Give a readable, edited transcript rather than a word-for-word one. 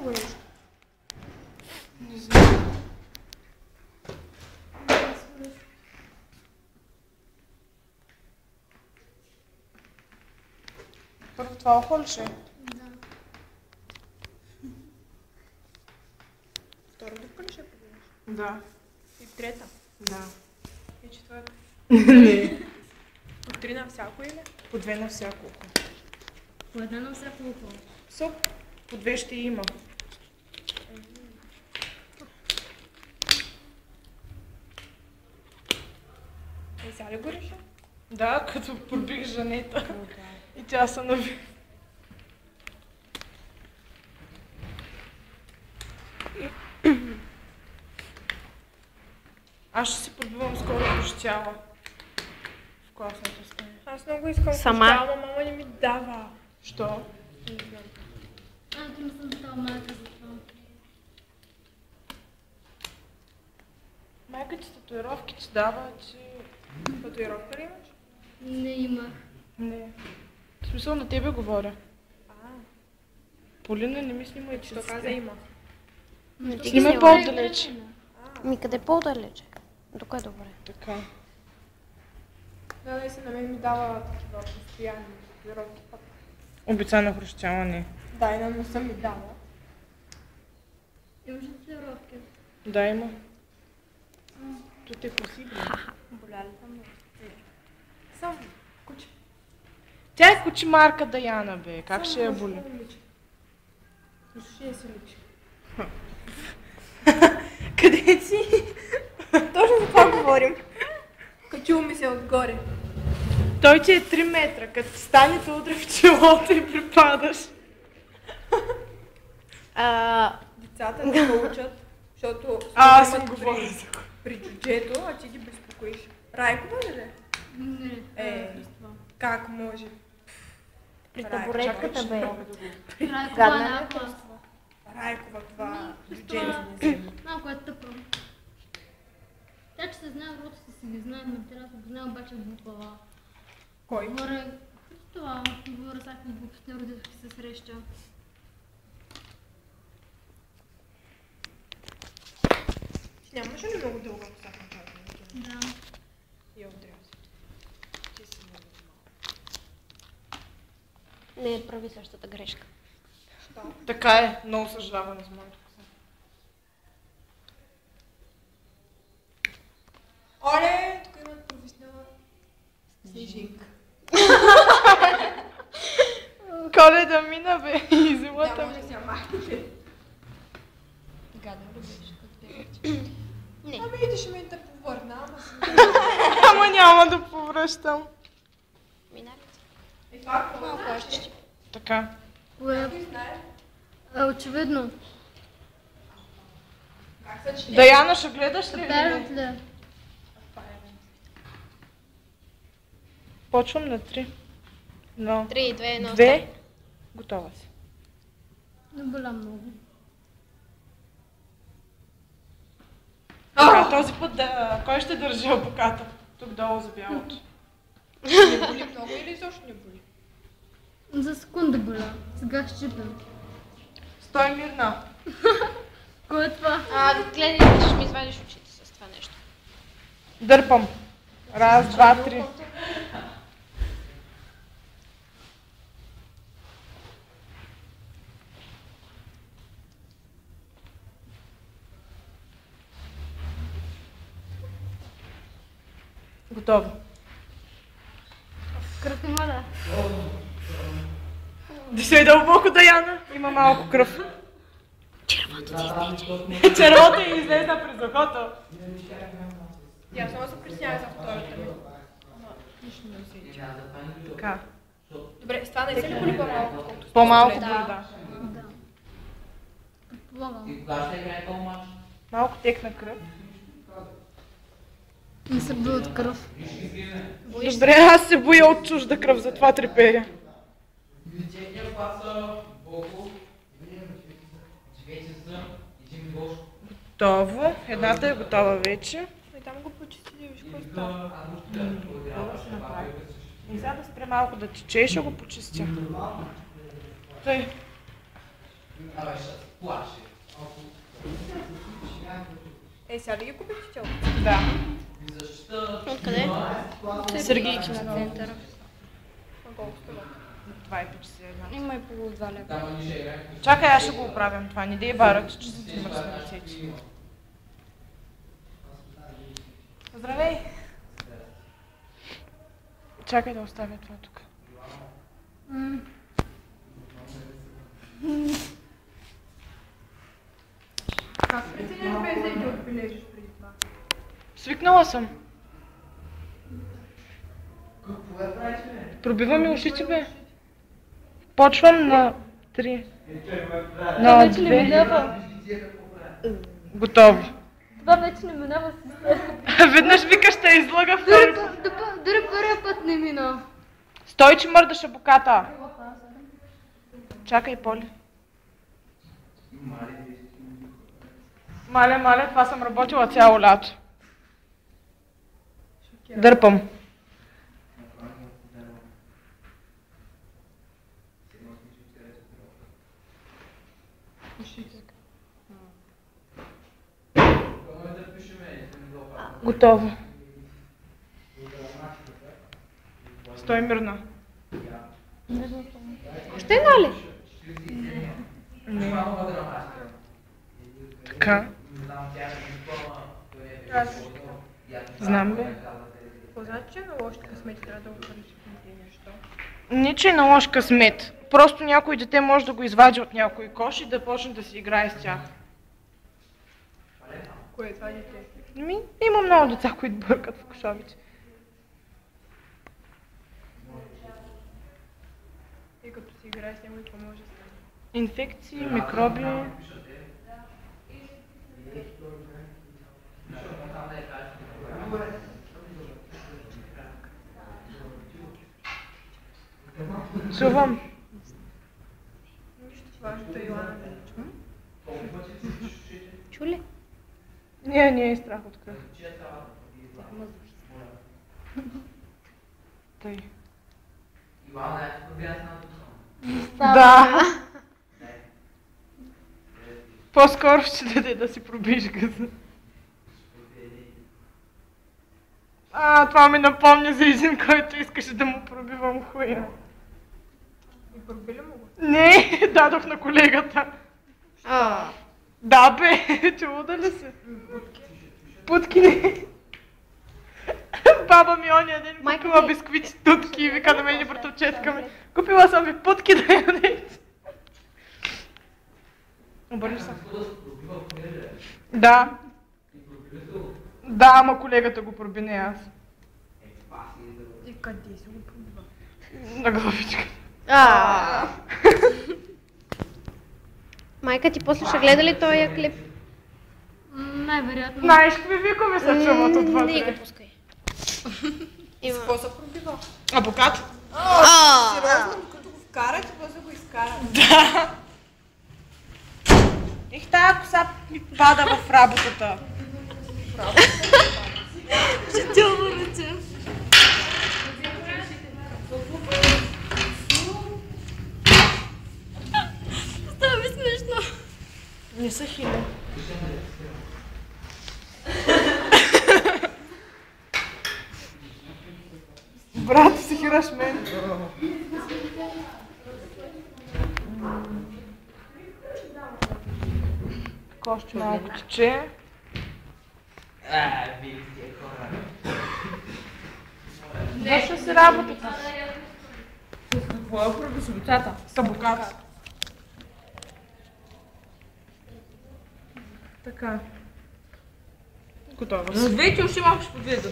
горещо? Не знам. Първо това ухо ли ще е? Да. Втора дупка ли ще погледнеш? Да. И трета? Да. И четвърта? Не. По 3 на всяко или? По 2 на всяко ухо. По една на всяко ухо. Соп, по 2 ще има. И сега ли гореше? Да, като пробих Жанета. И тя се нави. Аз ще си пробивам скоро хрущяла. В класната стая. Аз много искам Сама? хрущяла, но мама не ми дава. Що? Не знам. Аз не съм дала майка за това. Майка ти татуировки ти дава, че... Татуировка ли имаш? Не имах. Не. В смисъл на тебе говоря. А, Полина не ми снима и че що каза има. Снимай по-отдалеч. Ми къде по-далече? Тук е добре. Така. Да, наистина мен ми дава такива постоянни татуировки пък. Обичайна хрущяла не. Да, и на носа ми дава. Имаш ли татуировки? Да, има. Тут е красиво. Боляли там много. Само куче. Тя е кучимарка Даяна, бе. Как ще я боли? Ще си личи. Къде си? Точно за това говорим. Качува ми се отгоре. Той ти е 3 метра. Като ти стане те утре в челото и припадаш. Децата не го учат, защото Аз имат съм говорила за при джуджето, а ти ги безпокоиш. Райкова ли е? Не. Как може? При Райка, табуретката, бе. Райкова Гадна не ли е класова. Райкова това джуджето Това не взема. малко е тъпо. Тя, че се знае, родите си ги знае, но трябва да го знае, обаче е глупава. Кой? Говоря, това, говоря всякакви глупости, родителки се среща. Ти нямаш ли много дълга коса в началото на живота? Да. Я отряза. Ти си много малка. Не прави същата грешка. Що? Така е. Много съжалявам за моята коса. Оле, тук имат провиснала снежинка. Коледа мина, бе. И зимата Да, може ми. да си я махнеш. Гадно ли беше, като бе? Не. Ами идиш ме да повърна, ама си... Ама няма да повръщам. Минали. И това Малко повърна. още. Така. Кое? Ти знаеш Очевидно. как се чете? Даяна, ще гледаш ли? или Парент не? ли? Почвам на 3. Но. 3, 2, 1. 2. Готова си. Не боля много. Така, този път да... Кой ще държи обуката? Тук долу за бялото. Не боли много или изобщо не боли? За секунда боля. Сега щипам. Стой мирна. Кое е това? Гледай, ще ми извадиш очите с това нещо. Дърпам. Раз, два, три. Готово. Кръв има да. Дишай дълбоко, Даяна. Има малко кръв. Червото ти изтече. Червото е излезна през ухото. И аз много се притеснявам за втората ми. Ама нищо не усетих. Така. Добре, с това не се ли боли по-малко, отколкото с По-малко пистолет? боли, да. Да. Предполагам. И кога ще играе този мач? Малко текна кръв. Не се боя от кръв. Добре, аз се боя от чужда кръв, затова треперя. Бюджетния паса Богу, Живечеца и Джими Бошко. Готово. Едната е готова вече. И там го почисти, да виж какво става. И за да спре малко да тече, ще го почистя. Тъй. Абе, ще плаши. Сега ли ги купиш чел? Да. Защо? Откъде? Сергейки на центъра. Колко струва? 2,51. Има и по 2 лева. Там ни ще играем. Чакай, аз ще го оправям това. Не дей барат, че си има 70. Здравей! Чакай да оставя това тук. Как преценяш без да ги отбележиш преди това? Свикнала съм. Какво я правиш, бе? Пробива ми ушите, бе. Почвам на 3. На вече не 2. минава. Готово. Това вече не минава с Веднъж викаш, ще излага втори път. Дори първия път не мина. Стой, че мърдаш буката. Чакай, Поли. Маля, това съм работила цяло лято. Дърпам. Готово. Стой мирно. Още една ли? Така. Знам, бе. Какво значи, че на лошите късмети трябва да го хвърлиш в нещо? Не, че е на лош късмет. Просто някой дете може да го извади от някой кош и да почне да си играе с тях. Кое е това дете? Има много деца, които бъркат в кошовите. И като си играе с него и какво може да стане? Инфекции, микроби. Чувам. Нищо важното е Йоанна да не чува. Чули? Не е страх от кръв. Тъй. Ивана, я ти пробия на тук. Да. По-скоро ще даде да си пробиш газа. Това ми напомня за един, който искаше да му пробивам хуя. И проби ли му го? Не, дадох на колегата. Да бе, чува да ли се? Путки не. Баба ми ония ден купила бисквити тутки и вика на мен и братовчетка ми. Купила съм ви путки да ядете. Обърнеш се. Да. Да, ама колегата го проби, не аз. И къде си го пробива? На главичка. Майка ти после ще гледа ли този клип? Най-вероятно. Знаеш какви викове се чуват от Не вътре? го пускай. С какво се пробива? Абокат? Сериозно, като го вкарат и после го изкарат. Да. Их тая коса ми пада в работата. Става ми смешно. Не са хиляди. Брат, си хираш мен. Кошче малко тече. Вие сте хора. Върша си работата. Какво е проби с децата? Табукат. Така. Готово. Двете още малко ще победа.